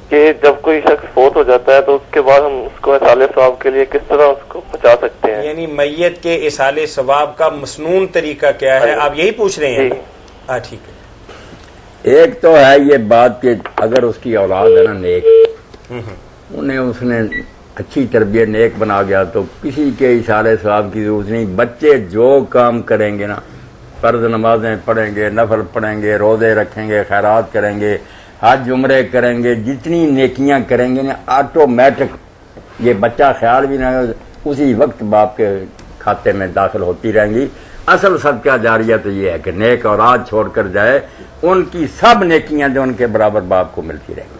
کہ جب کوئی شخص فوت ہو جاتا ہے تو اس کے بعد ہم اس کو اصال ثواب کے لیے کس طرح اس کو بچا سکتے ہیں؟ یعنی میت کے اصال ثواب کا مسنون طریقہ کیا ہے، آپ یہی پوچھ رہے ہیں؟ ہاں ٹھیک ہے. ایک تو ہے یہ بات کہ اگر اس کی اولاد ہے نا نیک، انہیں اس نے اچھی تربیت نیک بنا گیا تو کسی کے اصال ثواب کی ضرورت نہیں. بچے جو کام کریں گے نا، فرض نمازیں پڑھیں گے، نفل پڑھیں گے، روزے رکھیں گے، خیرات کریں گے، حج عمرے کریں گے، جتنی نیکیاں کریں گے نا آٹومیٹک یہ بچہ خیال بھی نہ اسی وقت باپ کے کھاتے میں داخل ہوتی رہیں گی. اصل صدقہ جاریہ تو یہ ہے کہ نیک اولاد چھوڑ کر جائے، ان کی سب نیکیاں جو ان کے برابر باپ کو ملتی رہیں گی.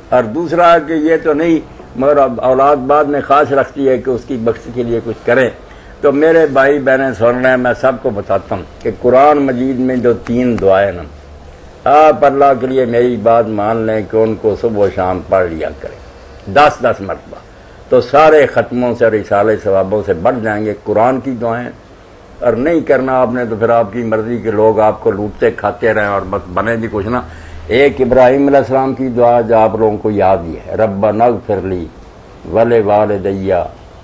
اور دوسرا کہ یہ تو نہیں مگر اولاد بعد میں خاص رکھتی ہے کہ اس کی بخشی کے لیے کچھ کریں. تو میرے بھائی بہنیں سن رہے ہیں، میں سب کو بتاتا ہوں کہ قرآن مجید میں جو 3 دعائیں نا، آپ اللہ کے لیے میری بات مان لیں کہ ان کو صبح و شام پڑھ لیا کریں 10 مرتبہ، تو سارے ختموں سے اور اصال ثوابوں سے بڑھ جائیں گے قرآن کی دعائیں. اور نہیں کرنا آپ نے تو پھر آپ کی مرضی کے لوگ آپ کو لوٹتے کھاتے رہیں اور بس بنے بھی کچھ نہ. ایک ابراہیم علیہ السلام کی دعا جو آپ لوگوں کو یاد ہی ہے، ربنا اغفر لی ولوالدی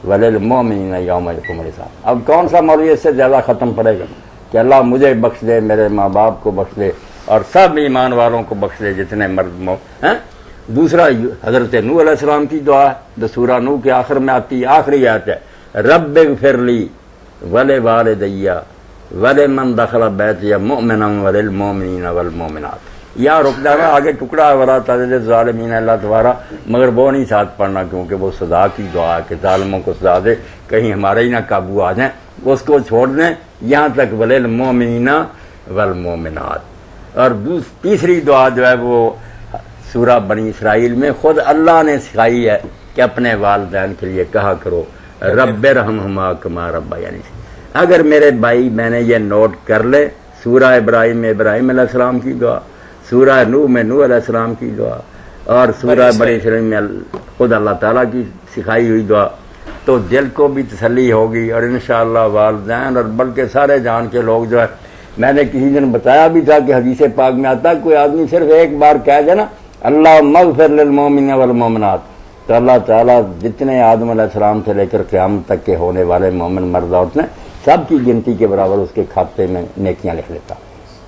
وللمؤمنین یوم یقوم الحساب. اب کون سا مولوی اس سے زیادہ ختم پڑے گا کہ اللہ مجھے بخش دے، میرے ماں باپ کو بخش دے اور سب ایمان والوں کو بخش دے جتنے مرد ہیں. دوسرا حضرت نوح علیہ السلام کی دعا ہے جو سورہ نوح کے آخر میں آتی ہے، آخری آیت ہے، رب اغفر لی ولوالدی ولمن دخل بیتی مؤمنا وللمؤمنین والمؤمنات. یہاں رک جانا، آگے ٹکڑا ولا تزد الظالمین اللہ تبارہ، مگر وہ نہیں ساتھ پڑھنا کیونکہ وہ سزا کی دعا ہے کہ ظالموں کو سزا دے، کہیں ہمارے ہی نہ قابو آ جائیں. اس کو چھوڑ دیں یہاں تک وللمؤمنین والمؤمنات. اور تیسری دعا جو ہے وہ سورہ بنی اسرائیل میں خود اللہ نے سکھائی ہے کہ اپنے والدین کے لیے کہا کرو رب ارحمہما کما ربیانی. اگر میرے بھائی میں نے یہ نوٹ کر لے، سورہ ابراہیم میں ابراہیم علیہ السلام کی دعا، سورہ نوح میں نوح علیہ السلام کی دعا اور سورہ بنی اسرائیل میں خود اللہ تعالیٰ کی سکھائی ہوئی دعا، تو دل کو بھی تسلی ہوگی. اور انشاءاللہ والدین اور بلکہ سارے جان کے لوگ جو ہے، میں نے کسی دن بتایا بھی تھا کہ حدیث پاک میں آتا ہے کوئی آدمی صرف ایک بار کہہ دے نا اللہم اغفر للمؤمنین والمؤمنات، تو اللہ تعالیٰ جتنے آدم علیہ السلام سے لے کر قیامت تک کے ہونے والے مومن مرد عورتیں سب کی گنتی کے برابر اس کے کھاتے میں نیکیاں لکھ لیتا.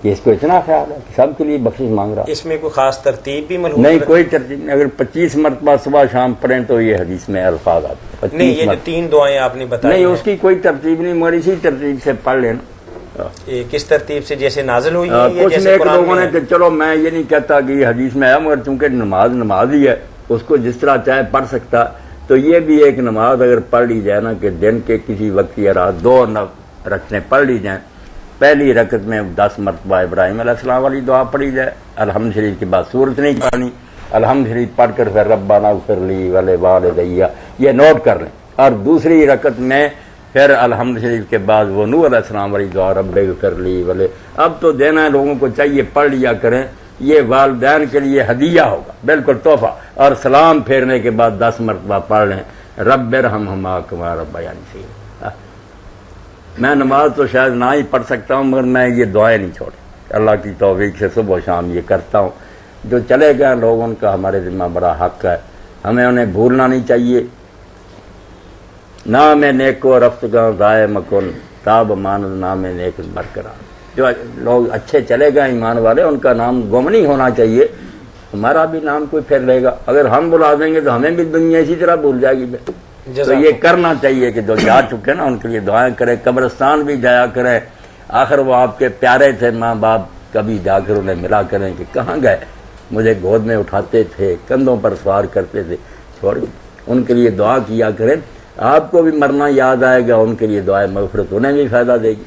کہ اس کو اتنا خیال ہے کہ سب کے لیے بخشش مانگ رہا. اس میں کوئی خاص ترتیب بھی ملحوظ نہیں، کوئی ترتیب نہیں. اگر 25 مرتبہ صبح شام پڑھیں تو یہ حدیث میں الفاظ آتے ہیں. نہیں، یہ جو 3 دعائیں آپ نے بتائی نہیں، اس کی کوئی ترتیب نہیں، مگر اسی ترتیب سے پڑھ لینا. کس ترتیب سے جیسے نازل ہوئی کچھ نیک لوگوں نے کہ چلو میں یہ نہیں کہتا کہ یہ حدیث میں ہے، مگر چونکہ نماز ہی ہے اس کو جس طرح چاہے پڑھ سکتا، تو یہ بھی ایک نماز اگر پڑھ لی جائے نا کہ دن کے کسی وقت یا رات 2 رکعتیں پڑھ لی جائیں. پہلی رکعت میں 10 مرتبہ ابراہیم علیہ السلام والی دعا پڑھی جائے، الحمد شریف کے بعد سورت نہیں پڑھنی، الحمد شریف پڑھ کر پھر ربنا اغفر لی ولوالدی یہ نوٹ کر لیں. اور دوسری رکعت میں پھر الحمد شریف کے بعد وہ نوح علیہ السلام والی دعا رب اغفر لی ولے. اب تو دینا ہے لوگوں کو چاہیے پڑھ لیا کریں، یہ والدین کے لیے ہدیہ ہوگا، بالکل تحفہ. اور سلام پھیرنے کے بعد 10 مرتبہ پڑھ لیں رب ارحمہما کما ربیانی صغیرا. میں نماز تو شاید نہ ہی پڑھ سکتا ہوں مگر میں یہ دعائیں نہیں چھوڑی، اللہ کی توفیق سے صبح و شام یہ کرتا ہوں. جو چلے گئے لوگ ان کا ہمارے ذمہ بڑا حق ہے، ہمیں انہیں بھولنا نہیں چاہیے. نام نیک کو رفت کا ضائع مکن تاب ماند نام نیک برقرار. جو لوگ اچھے چلے گئے ایمان والے ان کا نام گم نہیں ہونا چاہیے. ہمارا بھی نام کوئی پھر لے گا، اگر ہم بلا دیں گے تو ہمیں بھی دنیا اسی طرح بھول جائے گی. تو یہ کرنا چاہیے کہ جو جا چکے نا ان کے لیے دعائیں کریں، قبرستان بھی جایا کریں. آخر وہ آپ کے پیارے تھے ماں باپ، کبھی جا کر انہیں ملا کریں کہ کہاں گئے، مجھے گود میں اٹھاتے تھے، کندھوں پر سوار کرتے تھے، چھوڑ ان کے لیے دعا کیا کریں. آپ کو بھی مرنا یاد آئے گا، ان کے لیے دعائیں مغفرت انہیں بھی فائدہ دے گی.